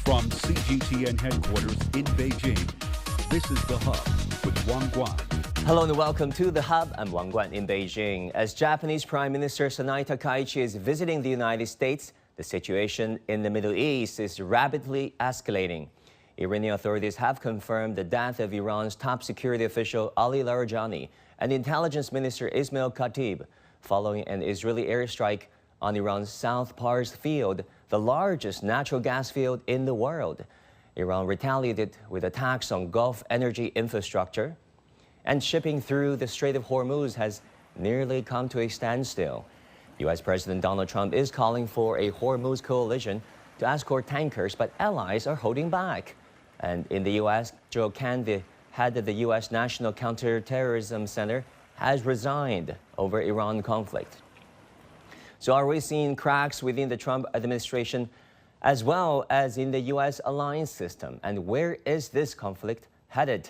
From CGTN headquarters in Beijing, this is The Hub with Wang Guan. Hello and welcome to The Hub. I'm Wang Guan in Beijing. As Japanese Prime Minister Sanae Takaichi is visiting the United States, the situation in the Middle East is rapidly escalating. Iranian authorities have confirmed the death of Iran's top security official Ali Larijani and Intelligence Minister Ismail Khatib, following an Israeli airstrike on Iran's South Pars field, the largest natural gas field in the world. Iran retaliated with attacks on Gulf energy infrastructure, and shipping through the Strait of Hormuz has nearly come to a standstill. U.S. President Donald Trump is calling for a Hormuz coalition to escort tankers, but allies are holding back. And in the U.S., Joe Kahn, the head of the U.S. National Counterterrorism Center, has resigned over Iran conflict. So are we seeing cracks within the Trump administration as well as in the U.S. alliance system? And where is this conflict headed?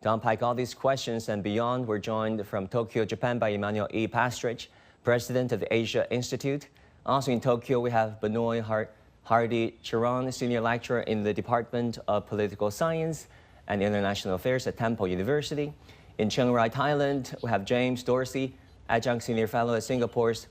To unpack all these questions and beyond, we're joined from Tokyo, Japan by Emmanuel E. Pastrich, president of the Asia Institute. Also in Tokyo, we have Benoit Hardy-Chiron, senior lecturer in the Department of Political Science and International Affairs at Temple University. In Chiang Rai, Thailand, we have James Dorsey, adjunct senior fellow at Singapore's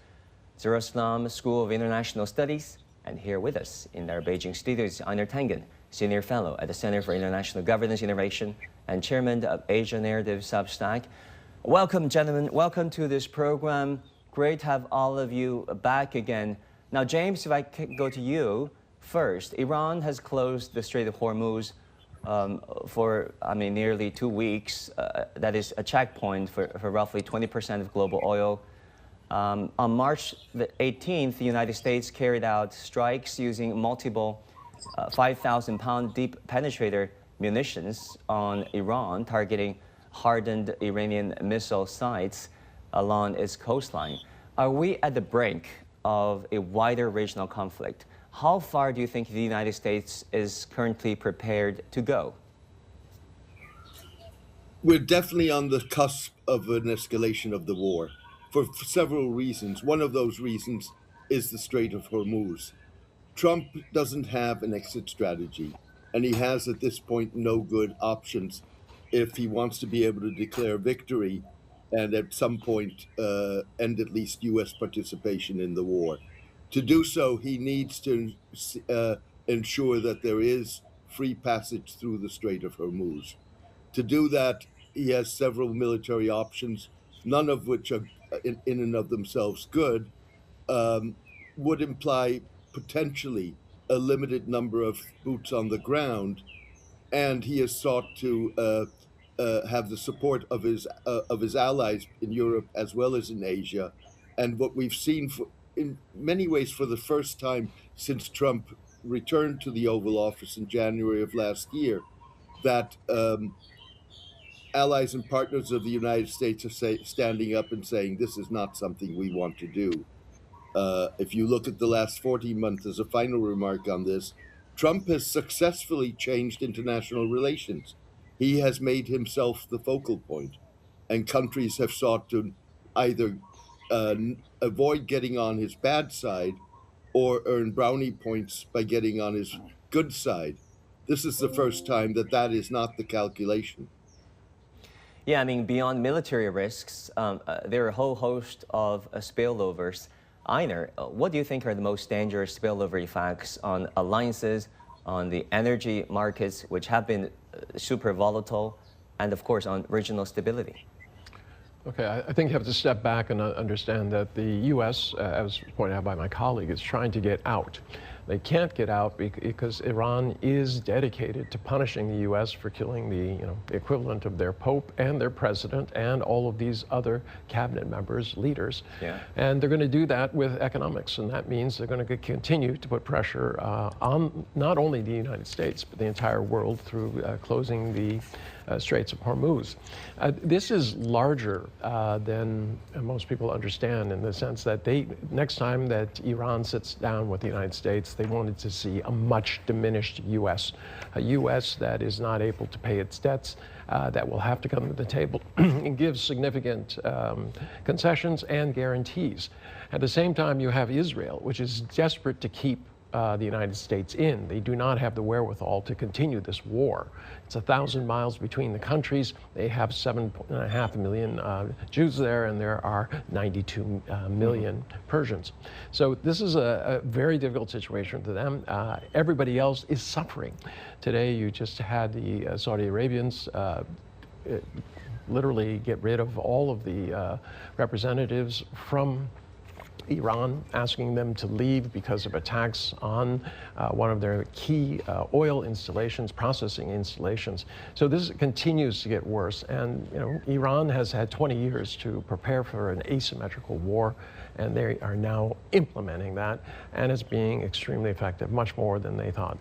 Darussalam School of International Studies. And here with us in our Beijing studios, Einar Tangen, senior fellow at the Center for International Governance Innovation and chairman of Asia Narrative Substack. Welcome, gentlemen. Welcome to this program. Great to have all of you back again. Now, James, if I could go to you first. Iran has closed the Strait of Hormuz for, nearly 2 weeks. That is a checkpoint for roughly 20% of global oil. On March the 18th, the United States carried out strikes using multiple 5,000-pound deep penetrator munitions on Iran, targeting hardened Iranian missile sites along its coastline. Are we at the brink of a wider regional conflict? How far do you think the United States is currently prepared to go? We're definitely on the cusp of an escalation of the war for several reasons. One of those reasons is the Strait of Hormuz. Trump doesn't have an exit strategy, and he has at this point no good options if he wants to be able to declare victory and at some point end at least U.S. participation in the war. To do so, he needs to ensure that there is free passage through the Strait of Hormuz. To do that, he has several military options, none of which are in and of themselves good, would imply potentially a limited number of boots on the ground, and he has sought to have the support of his allies in Europe as well as in Asia. And what we've seen in many ways for the first time since Trump returned to the Oval Office in January of last year, that allies and partners of the United States are standing up and saying, this is not something we want to do. If you look at the last 14 months as a final remark on this, Trump has successfully changed international relations. He has made himself the focal point, and countries have sought to either avoid getting on his bad side or earn brownie points by getting on his good side. This is the first time that is not the calculation. Yeah, beyond military risks, there are a whole host of spillovers. Einar, what do you think are the most dangerous spillover effects on alliances, on the energy markets, which have been super volatile, and of course on regional stability? Okay, I think you have to step back and understand that the U.S., as pointed out by my colleague, is trying to get out. They can't get out because Iran is dedicated to punishing the U.S. for killing the equivalent of their Pope and their president and all of these other cabinet members, leaders. Yeah. And they're going to do that with economics, and that means they're going to continue to put pressure on not only the United States, but the entire world through closing the Straits of Hormuz. This is larger than most people understand, in the sense that next time that Iran sits down with the United States, they wanted to see a much diminished U.S., a U.S. that is not able to pay its debts, that will have to come to the table and give significant concessions and guarantees. At the same time, you have Israel, which is desperate to keep the United States in. They do not have the wherewithal to continue this war. It's 1,000 miles between the countries. They have 7.5 million Jews there, and there are 92 million Persians. So this is a very difficult situation for them. Everybody else is suffering. Today, you just had the Saudi Arabians literally get rid of all of the representatives from Iran, asking them to leave because of attacks on one of their key oil installations, processing installations. So this continues to get worse. And Iran has had 20 years to prepare for an asymmetrical war, and they are now implementing that, and it's being extremely effective, much more than they thought.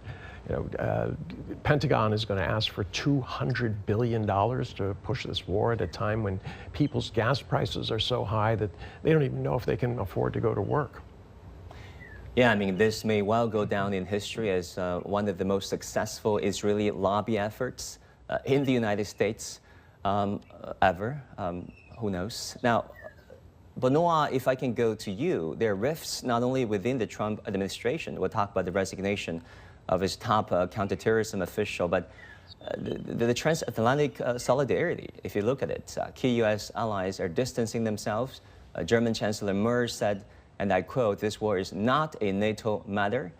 Pentagon is going to ask for $200 billion to push this war at a time when people's gas prices are so high that they don't even know if they can afford to go to work. Yeah, I mean, this may well go down in history as one of the most successful Israeli lobby efforts in the United States ever. Who knows? Now, Benoit, if I can go to you, there are rifts not only within the Trump administration. We'll talk about the resignation of his top counterterrorism official, but the transatlantic solidarity, if you look at it, key U.S. allies are distancing themselves. German Chancellor Merz said, and I quote, "This war is not a NATO matter."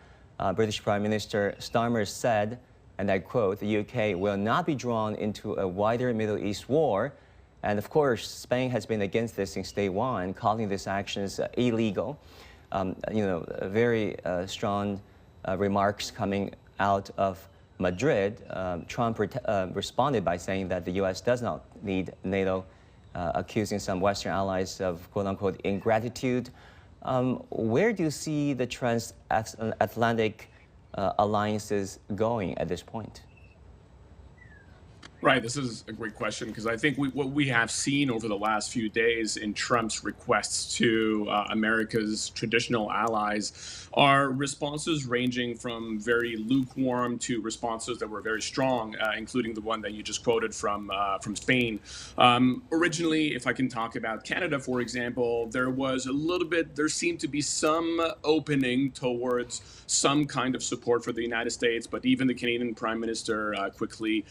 British Prime Minister Starmer said, and I quote, "The UK will not be drawn into a wider Middle East war." And of course, Spain has been against this since day one, calling these actions illegal. Very strong remarks coming out of Madrid. Trump responded by saying that the U.S. does not need NATO, accusing some Western allies of quote-unquote ingratitude. Where do you see the transatlantic alliances going at this point? Right, this is a great question, because I think what we have seen over the last few days in Trump's requests to America's traditional allies are responses ranging from very lukewarm to responses that were very strong, including the one that you just quoted from Spain. Originally, if I can talk about Canada, for example, there seemed to be some opening towards some kind of support for the United States, but even the Canadian Prime Minister quickly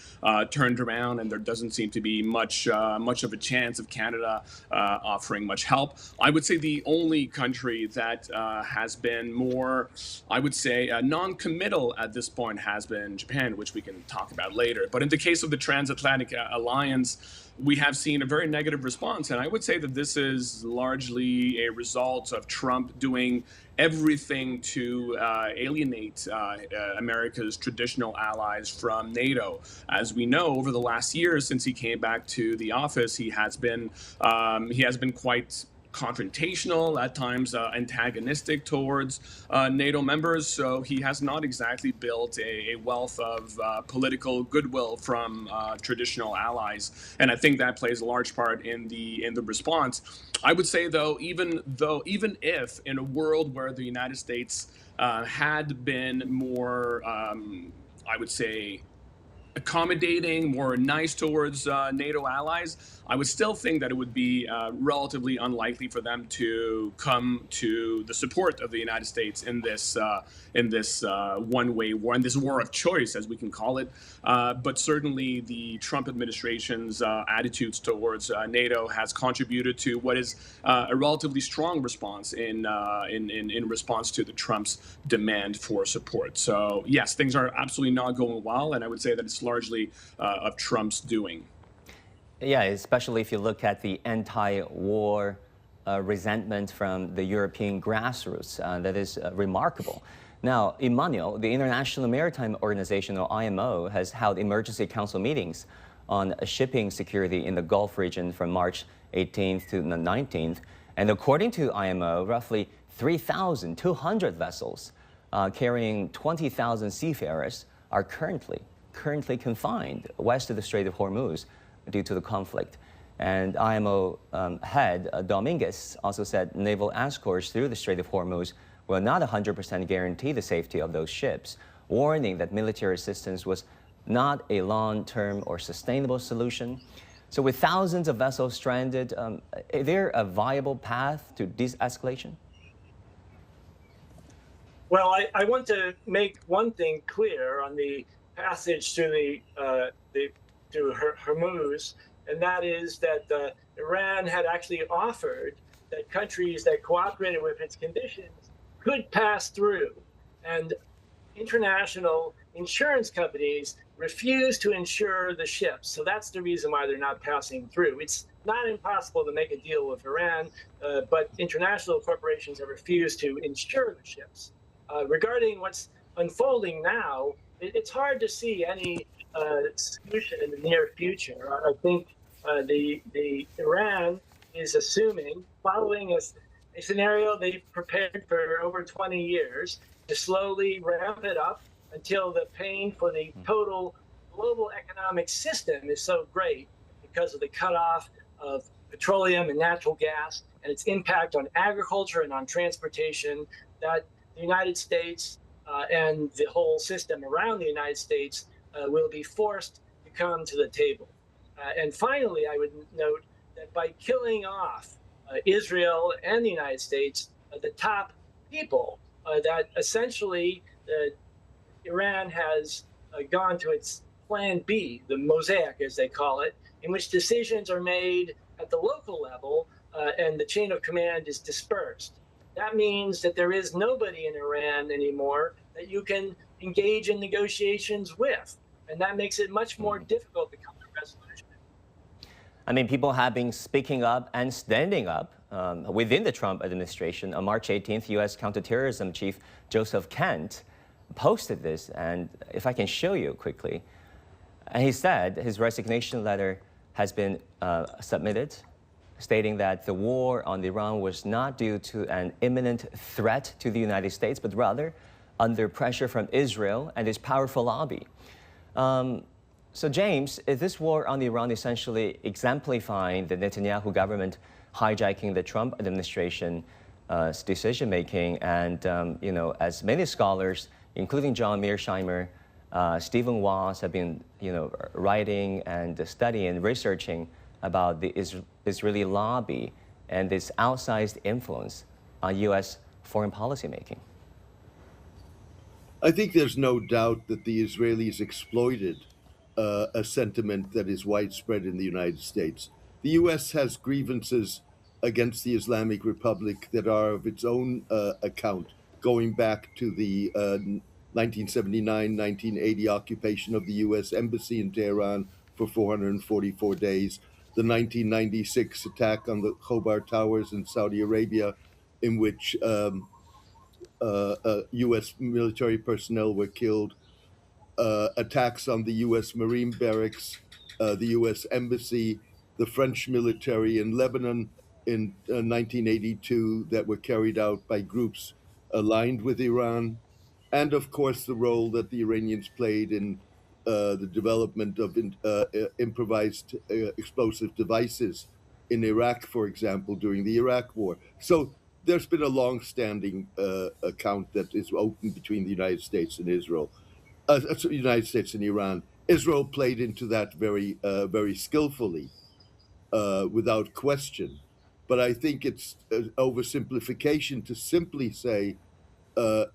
turned around, and there doesn't seem to be much of a chance of Canada offering much help. I would say the only country that has been more, I would say, non-committal at this point has been Japan, which we can talk about later. But in the case of the transatlantic alliance, we have seen a very negative response. And I would say that this is largely a result of Trump doing everything to alienate America's traditional allies from NATO. As we know, over the last year, since he came back to the office, he has been quite confrontational, at times antagonistic towards NATO members. So he has not exactly built a wealth of political goodwill from traditional allies, and I think that plays a large part in the response. I would say, though, even if in a world where the United States had been more, I would say, accommodating, more nice towards NATO allies, I would still think that it would be relatively unlikely for them to come to the support of the United States in this one-way war, in this war of choice, as we can call it. But certainly, the Trump administration's attitudes towards NATO has contributed to what is a relatively strong response in response to the Trump's demand for support. So yes, things are absolutely not going well, and I would say that it's largely of Trump's doing. Yeah, especially if you look at the anti-war resentment from the European grassroots. That is remarkable. Now, Emmanuel, the International Maritime Organization, or IMO, has held emergency council meetings on shipping security in the Gulf region from March 18th to the 19th. And according to IMO, roughly 3,200 vessels carrying 20,000 seafarers are currently confined west of the Strait of Hormuz due to the conflict. And IMO head Dominguez also said naval escorts through the Strait of Hormuz will not 100% guarantee the safety of those ships, warning that military assistance was not a long-term or sustainable solution. So with thousands of vessels stranded, is there a viable path to de-escalation? Well, I want to make one thing clear on the passage through through Hormuz, and that is that Iran had actually offered that countries that cooperated with its conditions could pass through, and international insurance companies refuse to insure the ships. So that's the reason why they're not passing through. It's not impossible to make a deal with Iran, but international corporations have refused to insure the ships. Regarding what's unfolding now, it's hard to see any solution in the near future. I think the Iran is assuming, following a scenario they've prepared for over 20 years, to slowly ramp it up until the pain for the total global economic system is so great because of the cutoff of petroleum and natural gas and its impact on agriculture and on transportation, that the United States and the whole system around the United States will be forced to come to the table. And finally, I would note that by killing off Israel and the United States, the top people, that essentially Iran has gone to its plan B, the mosaic as they call it, in which decisions are made at the local level and the chain of command is dispersed. That means that there is nobody in Iran anymore that you can engage in negotiations with. And that makes it much more difficult to come to resolution. I mean, people have been speaking up and standing up within the Trump administration. On March 18th, U.S. counterterrorism chief Joseph Kent posted this, and if I can show you quickly, and he said his resignation letter has been submitted, stating that the war on Iran was not due to an imminent threat to the United States, but rather under pressure from Israel and its powerful lobby. So James, is this war on Iran essentially exemplifying the Netanyahu government hijacking the Trump administration's decision-making? And, you know, as many scholars, including John Mearsheimer, Stephen Walls have been, writing and studying and researching about the Israeli lobby and its outsized influence on U.S. foreign policy making. I think there's no doubt that the Israelis exploited a sentiment that is widespread in the United States. The U.S. has grievances against the Islamic Republic that are of its own account, going back to the 1979-1980 occupation of the U.S. Embassy in Tehran for 444 days, the 1996 attack on the Khobar Towers in Saudi Arabia, in which U.S. military personnel were killed, attacks on the U.S. Marine barracks, the U.S. Embassy, the French military in Lebanon in 1982 that were carried out by groups aligned with Iran, and of course the role that the Iranians played in the development of improvised explosive devices in Iraq, for example, during the Iraq War. So there's been a long-standing account that is open between the United States and Israel, United States and Iran. Israel played into that very skillfully, without question. But I think it's an oversimplification to simply say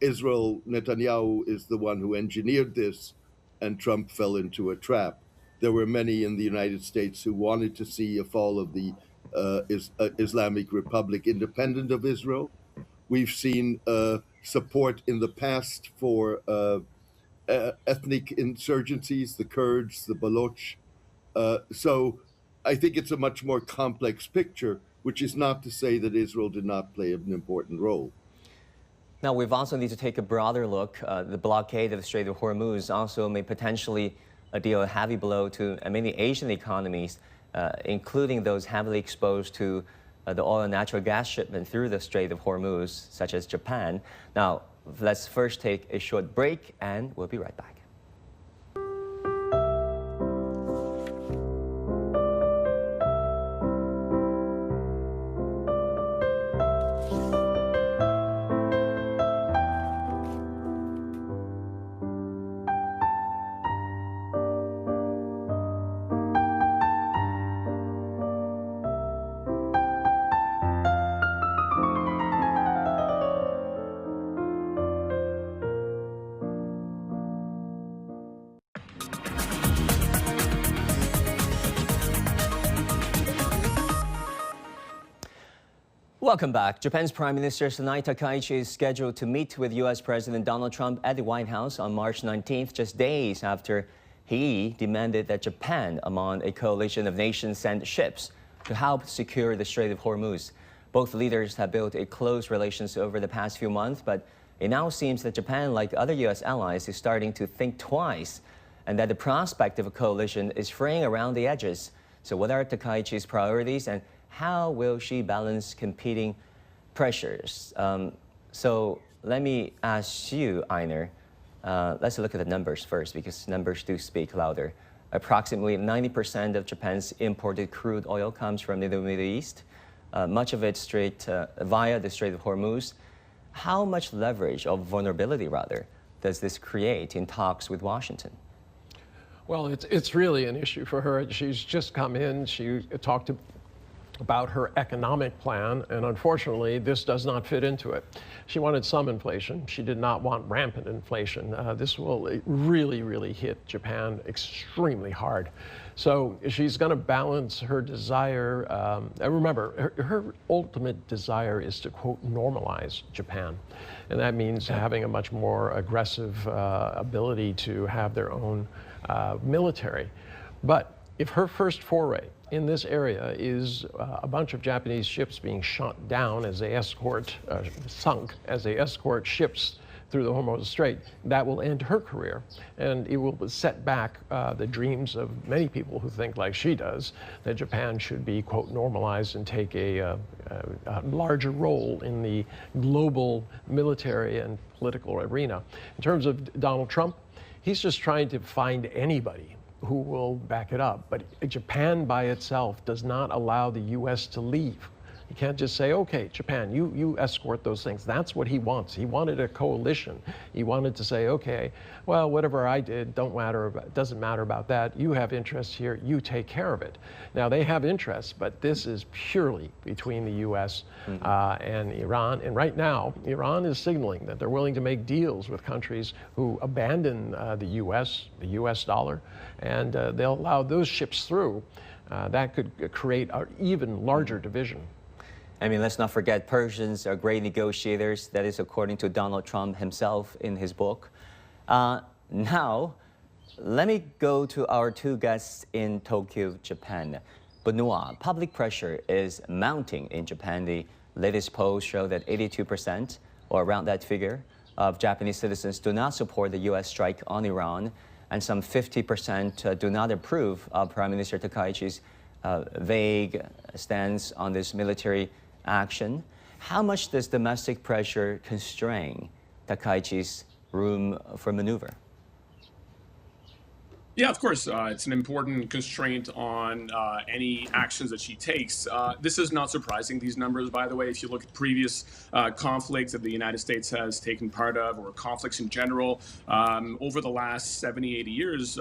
Israel, Netanyahu is the one who engineered this, and Trump fell into a trap. There were many in the United States who wanted to see a fall of the Islamic Republic independent of Israel. We've seen support in the past for ethnic insurgencies, the Kurds, the Baloch. So I think it's a much more complex picture, which is not to say that Israel did not play an important role. Now, we've also need to take a broader look. The blockade of the Strait of Hormuz also may potentially deal a heavy blow to many Asian economies, including those heavily exposed to the oil and natural gas shipment through the Strait of Hormuz, such as Japan. Now, let's first take a short break, and we'll be right back. Welcome back. Japan's Prime Minister Sanae Takaichi is scheduled to meet with U.S. President Donald Trump at the White House on March 19th, just days after he demanded that Japan, among a coalition of nations, send ships to help secure the Strait of Hormuz. Both leaders have built a close relations over the past few months, but it now seems that Japan, like other U.S. allies, is starting to think twice, and that the prospect of a coalition is fraying around the edges. So what are Takaichi's priorities, and how will she balance competing pressures? So let me ask you, Einar, let's look at the numbers first, because numbers do speak louder. Approximately 90% of Japan's imported crude oil comes from the Middle East, much of it straight via the Strait of Hormuz. How much leverage, or vulnerability rather, does this create in talks with Washington? Well, it's really an issue for her. She's just come in. She talked about her economic plan, and unfortunately, this does not fit into it. She wanted some inflation. She did not want rampant inflation. This will really, really hit Japan extremely hard. So she's going to balance her desire. Remember, her ultimate desire is to, quote, normalize Japan. And that means having a much more aggressive ability to have their own military. But if her first foray in this area is a bunch of Japanese ships being shot down as they escort, sunk as they escort ships through the Hormuz Strait, that will end her career. And it will set back the dreams of many people who think, like she does, that Japan should be, quote, normalized and take a larger role in the global military and political arena. In terms of Donald Trump, he's just trying to find anybody who will back it up. But Japan by itself does not allow the U.S. to leave. You can't just say, okay, Japan, you escort those things. That's what he wants. He wanted a coalition. He wanted to say, okay, well, whatever I did, doesn't matter about that. You have interests here, you take care of it. Now, they have interests, but this is purely between the U.S. And Iran. And right now, Iran is signaling that they're willing to make deals with countries who abandon the U.S. dollar, and they'll allow those ships through. That could create an even larger division. I mean, let's not forget, Persians are great negotiators. That is according to Donald Trump himself in his book. Now, let me go to our two guests in Tokyo, Japan. Benoit, public pressure is mounting in Japan. The latest polls show that 82%, or around that figure, of Japanese citizens do not support the U.S. strike on Iran, and some 50% do not approve of Prime Minister Takaichi's vague stance on this military action. How much does domestic pressure constrain Takaichi's room for maneuver? Yeah, of course. It's an important constraint on any actions that she takes. This is not surprising, these numbers, by the way. If you look at previous conflicts that the United States has taken part of, or conflicts in general, over the last 70, 80 years,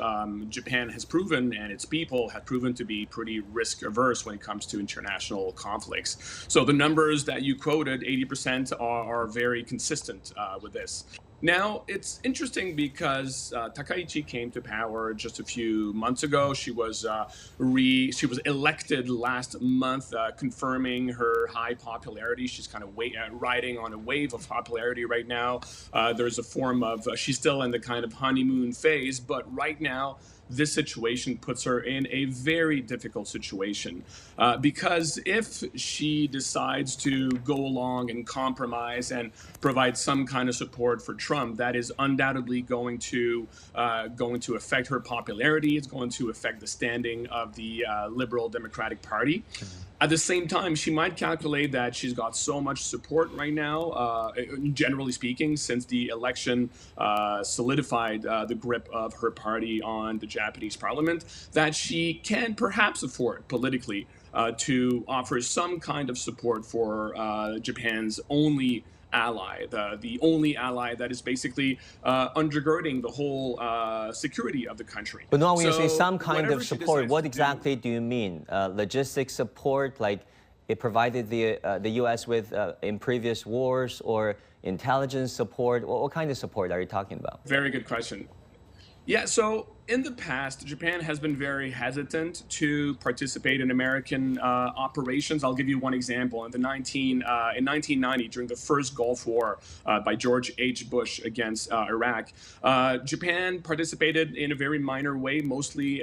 Japan has proven, and its people have proven, to be pretty risk averse when it comes to international conflicts. So the numbers that you quoted, 80%, are very consistent with this. Now, it's interesting because Takaichi came to power just a few months ago. She was elected last month, confirming her high popularity. She's kind of riding on a wave of popularity right now. There's a form of, she's still in the kind of honeymoon phase, but right now, this situation puts her in a very difficult situation because if she decides to go along and compromise and provide some kind of support for Trump, that is undoubtedly going to affect her popularity. It's going to affect the standing of the Liberal Democratic Party. At the same time, she might calculate that she's got so much support right now, generally speaking, since the election solidified the grip of her party on the Japanese parliament, that she can perhaps afford politically to offer some kind of support for Japan's only ally, the only ally that is basically undergirding the whole security of the country. But no, when you say some kind of support, what exactly do you mean? Logistic support, like it provided the U.S. with in previous wars, or intelligence support? What kind of support are you talking about? Very good question. Yeah, so in the past, Japan has been very hesitant to participate in American operations. I'll give you one example. In 1990, during the first Gulf War by George H. Bush against Iraq, Japan participated in a very minor way, mostly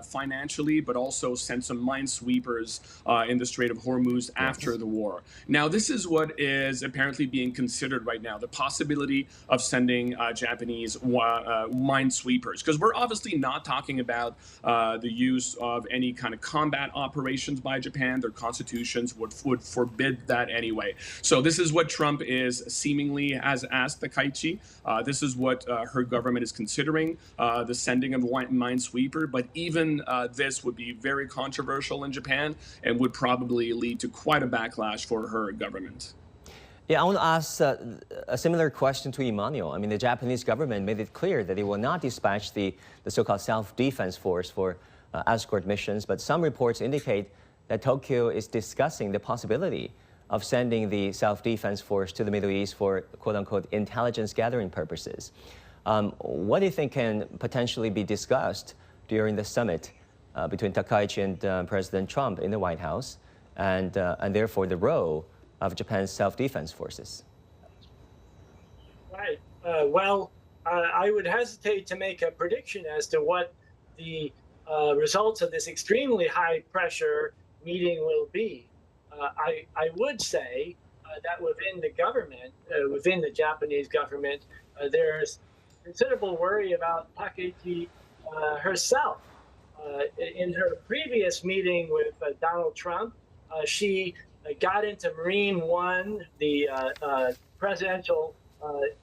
financially, but also sent some minesweepers in the Strait of Hormuz after the war. Now, this is what is apparently being considered right now, the possibility of sending Japanese minesweepers, because we're obviously not talking about the use of any kind of combat operations by Japan. Their constitutions would forbid that anyway. So this is what Trump is seemingly has asked Takaichi. This is what her government is considering, the sending of a minesweeper. But even this would be very controversial in Japan and would probably lead to quite a backlash for her government. Yeah, I want to ask a similar question to Emmanuel. I mean, the Japanese government made it clear that it will not dispatch the so-called self-defense force for escort missions, but some reports indicate that Tokyo is discussing the possibility of sending the self-defense force to the Middle East for quote-unquote intelligence gathering purposes. What do you think can potentially be discussed during the summit between Takaichi and President Trump in the White House, and therefore the role of Japan's self-defense forces? Right. Well, I would hesitate to make a prediction as to what the results of this extremely high-pressure meeting will be. I would say that within the government, within the Japanese government, there's considerable worry about Takaichi herself. In her previous meeting with Donald Trump, she got into Marine One, the presidential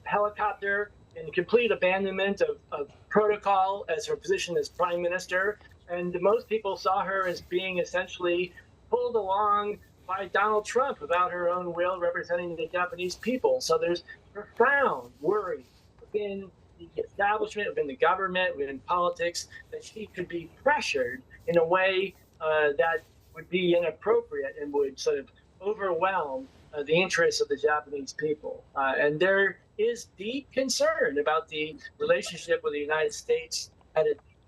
helicopter, in complete abandonment of protocol as her position as prime minister. And most people saw her as being essentially pulled along by Donald Trump without her own will, representing the Japanese people. So there's profound worry within the establishment, within the government, within politics, that she could be pressured in a way that would be inappropriate and would sort of overwhelm the interests of the Japanese people. And there is deep concern about the relationship with the United States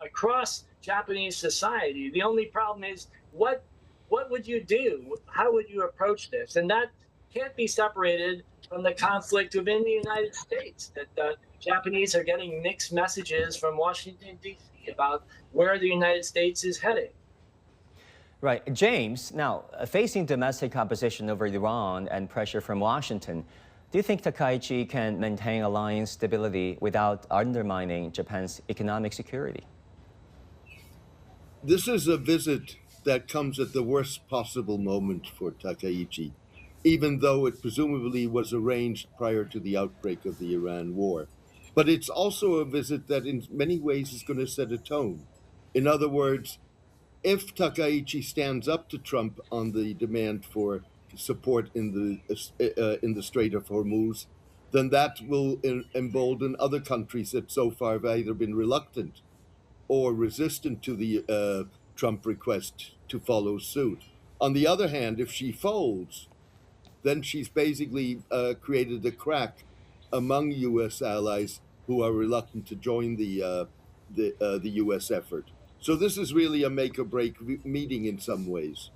across Japanese society. The only problem is what would you do? How would you approach this? And that can't be separated from the conflict within the United States, that the Japanese are getting mixed messages from Washington, D.C. about where the United States is heading. Right. James, now, facing domestic opposition over Iran and pressure from Washington, do you think Takaichi can maintain alliance stability without undermining Japan's economic security? This is a visit that comes at the worst possible moment for Takaichi, even though it presumably was arranged prior to the outbreak of the Iran war. But it's also a visit that in many ways is going to set a tone. In other words, if Takaichi stands up to Trump on the demand for support in the Strait of Hormuz, then that will embolden other countries that so far have either been reluctant or resistant to the Trump request to follow suit. On the other hand, if she folds, then she's basically created a crack among U.S. allies who are reluctant to join the U.S. effort. So this is really a make-or-break meeting in some ways.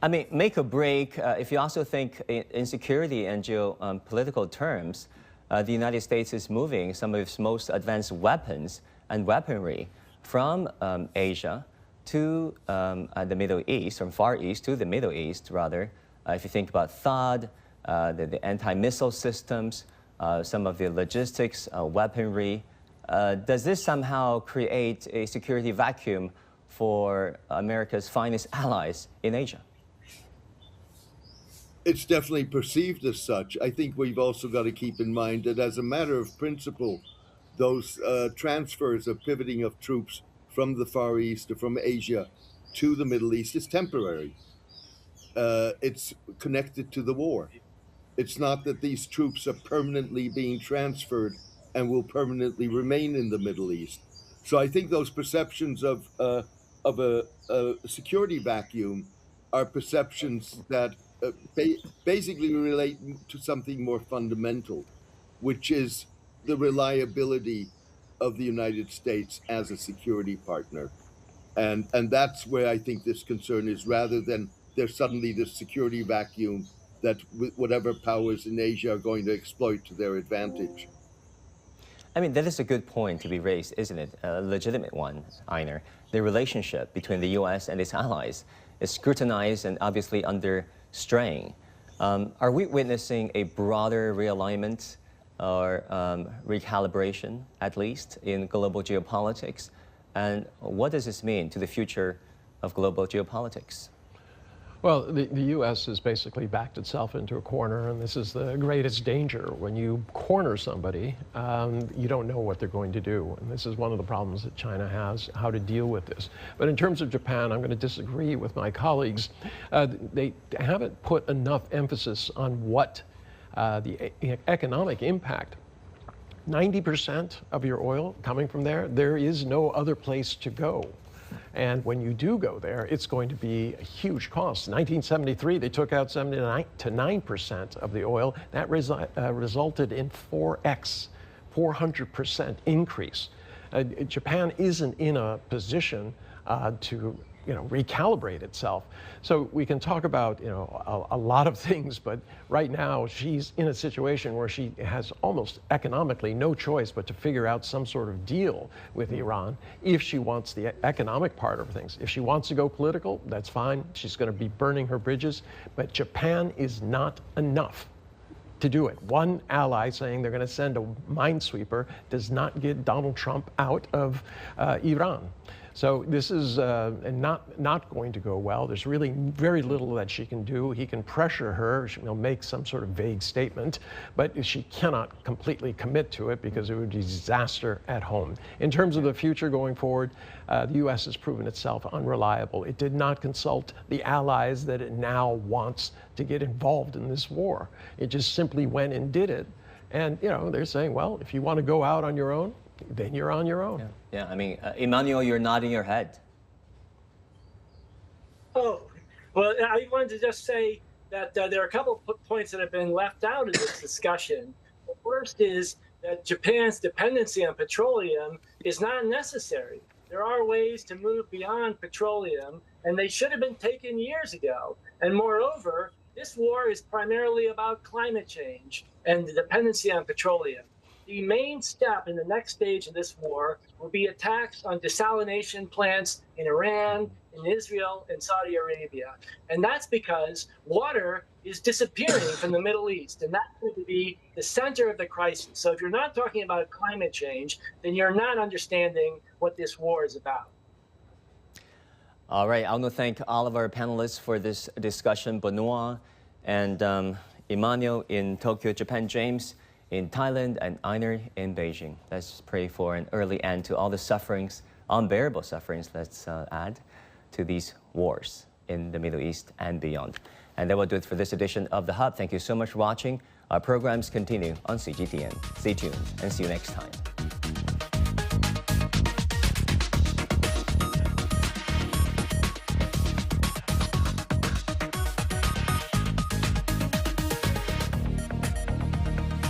I mean, make or break, if you also think in security and geopolitical terms, the United States is moving some of its most advanced weapons and weaponry from Asia to the Middle East, from Far East to the Middle East, rather. If you think about THAAD, the anti-missile systems, some of the logistics, weaponry, does this somehow create a security vacuum for America's finest allies in Asia? It's definitely perceived as such. I think we've also got to keep in mind that as a matter of principle, those transfers of pivoting of troops from the Far East or from Asia to the Middle East is temporary. It's connected to the war. It's not that these troops are permanently being transferred and will permanently remain in the Middle East. So I think those perceptions of a security vacuum are perceptions that basically relate to something more fundamental, which is the reliability of the United States as a security partner. And that's where I think this concern is, rather than there's suddenly this security vacuum that whatever powers in Asia are going to exploit to their advantage. I mean, that is a good point to be raised, isn't it? A legitimate one, Einar. The relationship between the U.S. and its allies is scrutinized and obviously under strain. Are we witnessing a broader realignment or recalibration, at least, in global geopolitics? And what does this mean to the future of global geopolitics? Well, the U.S. has basically backed itself into a corner, and this is the greatest danger. When you corner somebody, you don't know what they're going to do. And this is one of the problems that China has, how to deal with this. But in terms of Japan, I'm going to disagree with my colleagues. They haven't put enough emphasis on what the economic impact. 90% of your oil coming from there is no other place to go. And when you do go there, it's going to be a huge cost. In 1973, they took out 79 to 9% of the oil. That resulted in 400% increase. Japan isn't in a position to recalibrate itself. So we can talk about a lot of things, but right now she's in a situation where she has almost economically no choice but to figure out some sort of deal with Iran if she wants the economic part of things. If she wants to go political, that's fine. She's going to be burning her bridges, but Japan is not enough to do it. One ally saying they're going to send a minesweeper does not get Donald Trump out of Iran. So this is not going to go well. There's really very little that she can do. He can pressure her. She'll make some sort of vague statement, but she cannot completely commit to it because it would be disaster at home. In terms of the future going forward, the U.S. has proven itself unreliable. It did not consult the allies that it now wants to get involved in this war. It just simply went and did it. And, they're saying, well, if you want to go out on your own, then you're on your own. Yeah. I mean, Emmanuel, you're nodding your head. Oh, well, I wanted to just say that there are a couple of points that have been left out of this discussion. The first is that Japan's dependency on petroleum is not necessary. There are ways to move beyond petroleum, and they should have been taken years ago. And moreover, this war is primarily about climate change and the dependency on petroleum. The main step in the next stage of this war will be attacks on desalination plants in Iran, in Israel, and Saudi Arabia. And that's because water is disappearing from the Middle East, and that's going to be the center of the crisis. So if you're not talking about climate change, then you're not understanding what this war is about. All right, I want to thank all of our panelists for this discussion. Benoit and Emmanuel in Tokyo, Japan, James in Thailand, and Einar in Beijing. Let's pray for an early end to all the sufferings, unbearable sufferings, let's add, to these wars in the Middle East and beyond. And that will do it for this edition of The Hub. Thank you so much for watching. Our programs continue on CGTN. Stay tuned and see you next time.